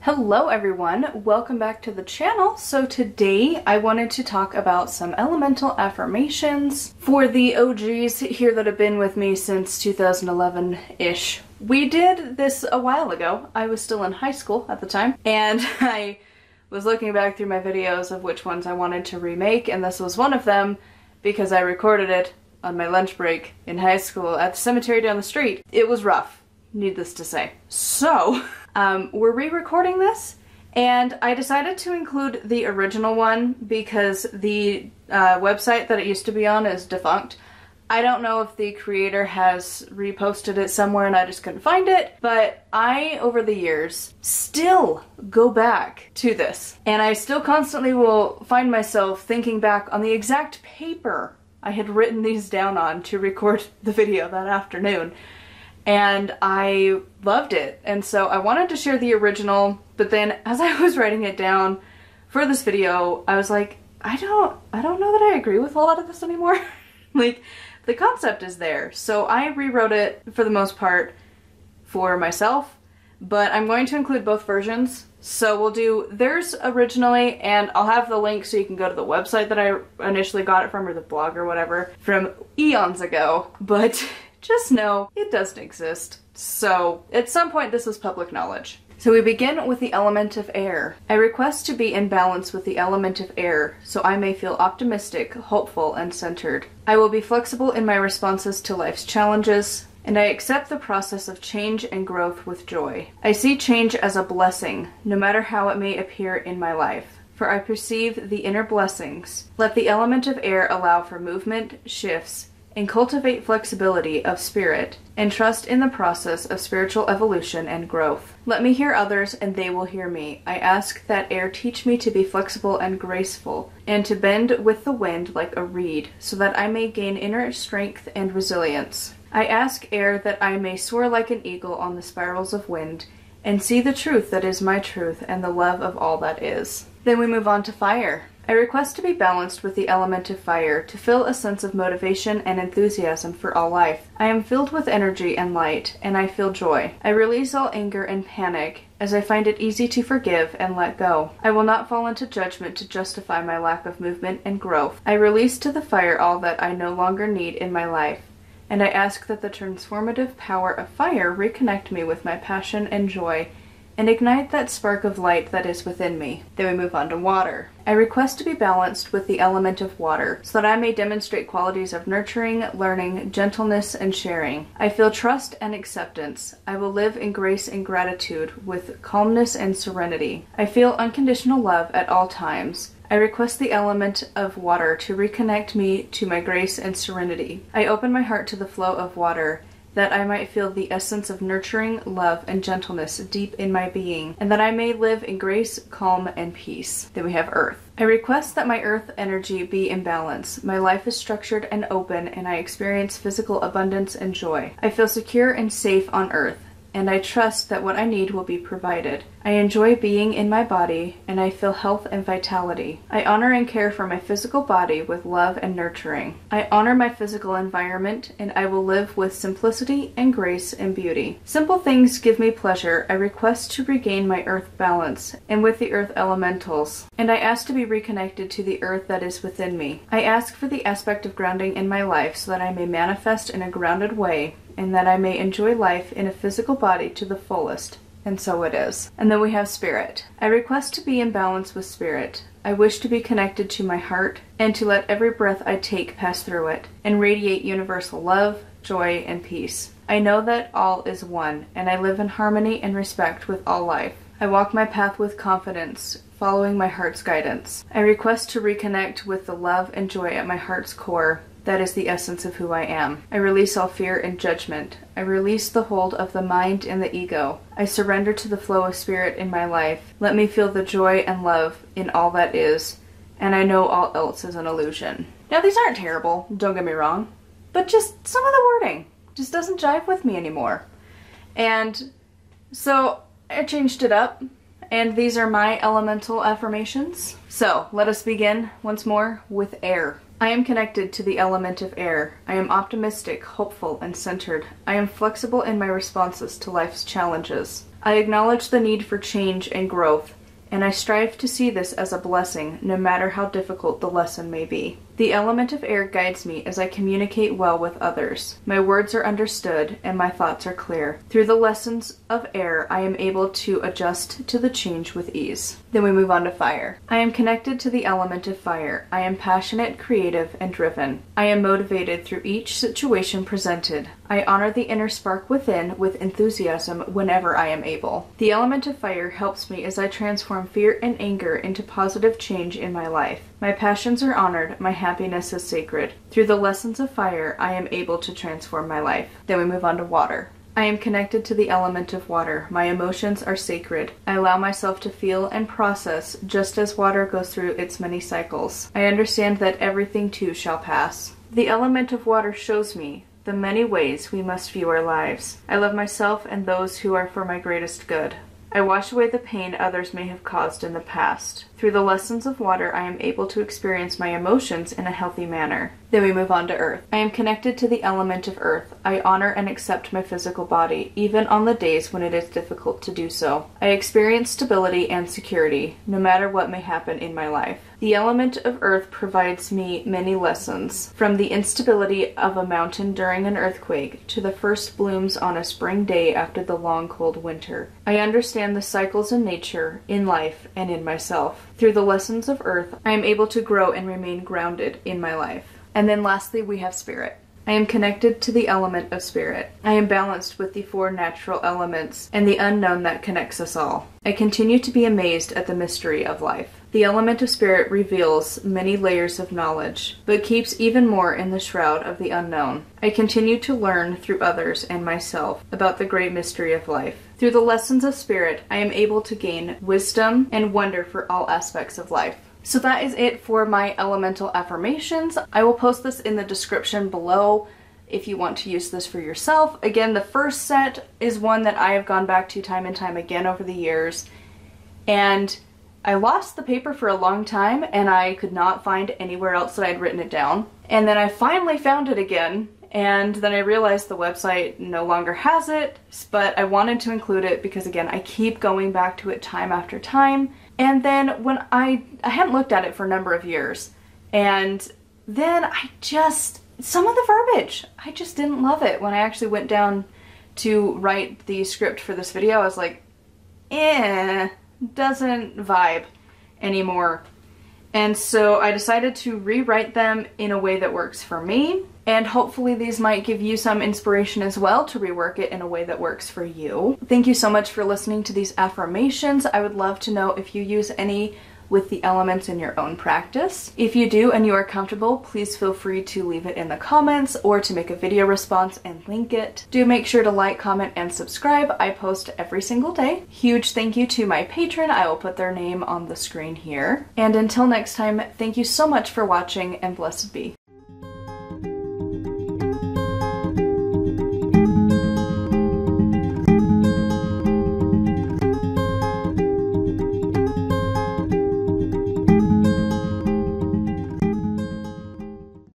Hello everyone, welcome back to the channel. So today I wanted to talk about some elemental affirmations for the OGs here that have been with me since 2011-ish. We did this a while ago. I was still in high school at the time, and I was looking back through my videos of which ones I wanted to remake, and this was one of them because I recorded it on my lunch break in high school at the cemetery down the street. It was rough, needless to say. So we're re-recording this, and I decided to include the original one because the website that it used to be on is defunct. I don't know if the creator has reposted it somewhere and I just couldn't find it, but I, over the years, still go back to this. And I still constantly will find myself thinking back on the exact paper I had written these down on to record the video that afternoon. And I loved it, and so I wanted to share the original, but then as I was writing it down for this video, I was like, I don't know that I agree with a lot of this anymore. Like, the concept is there, so I rewrote it for the most part for myself, but I'm going to include both versions. So we'll do theirs originally, and I'll have the link so you can go to the website that I initially got it from, or the blog or whatever, from eons ago, but just know it doesn't exist. So at some point this is public knowledge. So we begin with the element of air. I request to be in balance with the element of air so I may feel optimistic, hopeful, and centered. I will be flexible in my responses to life's challenges, and I accept the process of change and growth with joy. I see change as a blessing, no matter how it may appear in my life, for I perceive the inner blessings. Let the element of air allow for movement, shifts, and cultivate flexibility of spirit, and trust in the process of spiritual evolution and growth. Let me hear others, and they will hear me. I ask that air teach me to be flexible and graceful, and to bend with the wind like a reed, so that I may gain inner strength and resilience. I ask air that I may soar like an eagle on the spirals of wind, and see the truth that is my truth and the love of all that is. Then we move on to fire. I request to be balanced with the element of fire, to feel a sense of motivation and enthusiasm for all life. I am filled with energy and light, and I feel joy. I release all anger and panic, as I find it easy to forgive and let go. I will not fall into judgment to justify my lack of movement and growth. I release to the fire all that I no longer need in my life, and I ask that the transformative power of fire reconnect me with my passion and joy, and ignite that spark of light that is within me. Then we move on to water. I request to be balanced with the element of water, so that I may demonstrate qualities of nurturing, learning, gentleness, and sharing. I feel trust and acceptance. I will live in grace and gratitude with calmness and serenity. I feel unconditional love at all times. I request the element of water to reconnect me to my grace and serenity. I open my heart to the flow of water, that I might feel the essence of nurturing, love, and gentleness deep in my being, and that I may live in grace, calm, and peace. Then we have earth. I request that my earth energy be in balance. My life is structured and open, and I experience physical abundance and joy. I feel secure and safe on earth, and I trust that what I need will be provided. I enjoy being in my body, and I feel health and vitality. I honor and care for my physical body with love and nurturing. I honor my physical environment, and I will live with simplicity and grace and beauty. Simple things give me pleasure. I request to regain my earth balance, and with the earth elementals, and I ask to be reconnected to the earth that is within me. I ask for the aspect of grounding in my life so that I may manifest in a grounded way, and that I may enjoy life in a physical body to the fullest. And so it is. And then we have spirit. I request to be in balance with spirit. I wish to be connected to my heart, and to let every breath I take pass through it, and radiate universal love, joy, and peace. I know that all is one, and I live in harmony and respect with all life. I walk my path with confidence, following my heart's guidance. I request to reconnect with the love and joy at my heart's core. That is the essence of who I am. I release all fear and judgment. I release the hold of the mind and the ego. I surrender to the flow of spirit in my life. Let me feel the joy and love in all that is, and I know all else is an illusion. Now these aren't terrible, don't get me wrong, but just some of the wording just doesn't jive with me anymore. And so I changed it up, and these are my elemental affirmations. So let us begin once more with air. I am connected to the element of air. I am optimistic, hopeful, and centered. I am flexible in my responses to life's challenges. I acknowledge the need for change and growth, and I strive to see this as a blessing, no matter how difficult the lesson may be. The element of air guides me as I communicate well with others. My words are understood, and my thoughts are clear. Through the lessons of air, I am able to adjust to the change with ease. Then we move on to fire. I am connected to the element of fire. I am passionate, creative, and driven. I am motivated through each situation presented. I honor the inner spark within with enthusiasm whenever I am able. The element of fire helps me as I transform fear and anger into positive change in my life. My passions are honored, my happiness is sacred. Through the lessons of fire, I am able to transform my life. Then we move on to water. I am connected to the element of water. My emotions are sacred. I allow myself to feel and process just as water goes through its many cycles. I understand that everything too shall pass. The element of water shows me the many ways we must view our lives. I love myself and those who are for my greatest good. I wash away the pain others may have caused in the past. Through the lessons of water, I am able to experience my emotions in a healthy manner. Then we move on to earth. I am connected to the element of earth. I honor and accept my physical body, even on the days when it is difficult to do so. I experience stability and security, no matter what may happen in my life. The element of earth provides me many lessons, from the instability of a mountain during an earthquake to the first blooms on a spring day after the long cold winter. I understand the cycles in nature, in life, and in myself. Through the lessons of earth, I am able to grow and remain grounded in my life. And then lastly, we have spirit. I am connected to the element of spirit. I am balanced with the four natural elements and the unknown that connects us all. I continue to be amazed at the mystery of life. The element of spirit reveals many layers of knowledge, but keeps even more in the shroud of the unknown. I continue to learn through others and myself about the great mystery of life. Through the lessons of spirit, I am able to gain wisdom and wonder for all aspects of life. So that is it for my elemental affirmations. I will post this in the description below if you want to use this for yourself. Again, the first set is one that I have gone back to time and time again over the years, and I lost the paper for a long time and I could not find anywhere else that I had written it down. And then I finally found it again, and then I realized the website no longer has it, but I wanted to include it because, again, I keep going back to it time after time. And then when I hadn't looked at it for a number of years, and then some of the verbiage, I just didn't love it. When I actually went down to write the script for this video, I was like, doesn't vibe anymore. And so I decided to rewrite them in a way that works for me, and hopefully these might give you some inspiration as well to rework it in a way that works for you. Thank you so much for listening to these affirmations. I would love to know if you use any with the elements in your own practice. If you do and you are comfortable, please feel free to leave it in the comments or to make a video response and link it. Do make sure to like, comment, and subscribe. I post every single day. Huge thank you to my patron. I will put their name on the screen here. And until next time, thank you so much for watching, and blessed be.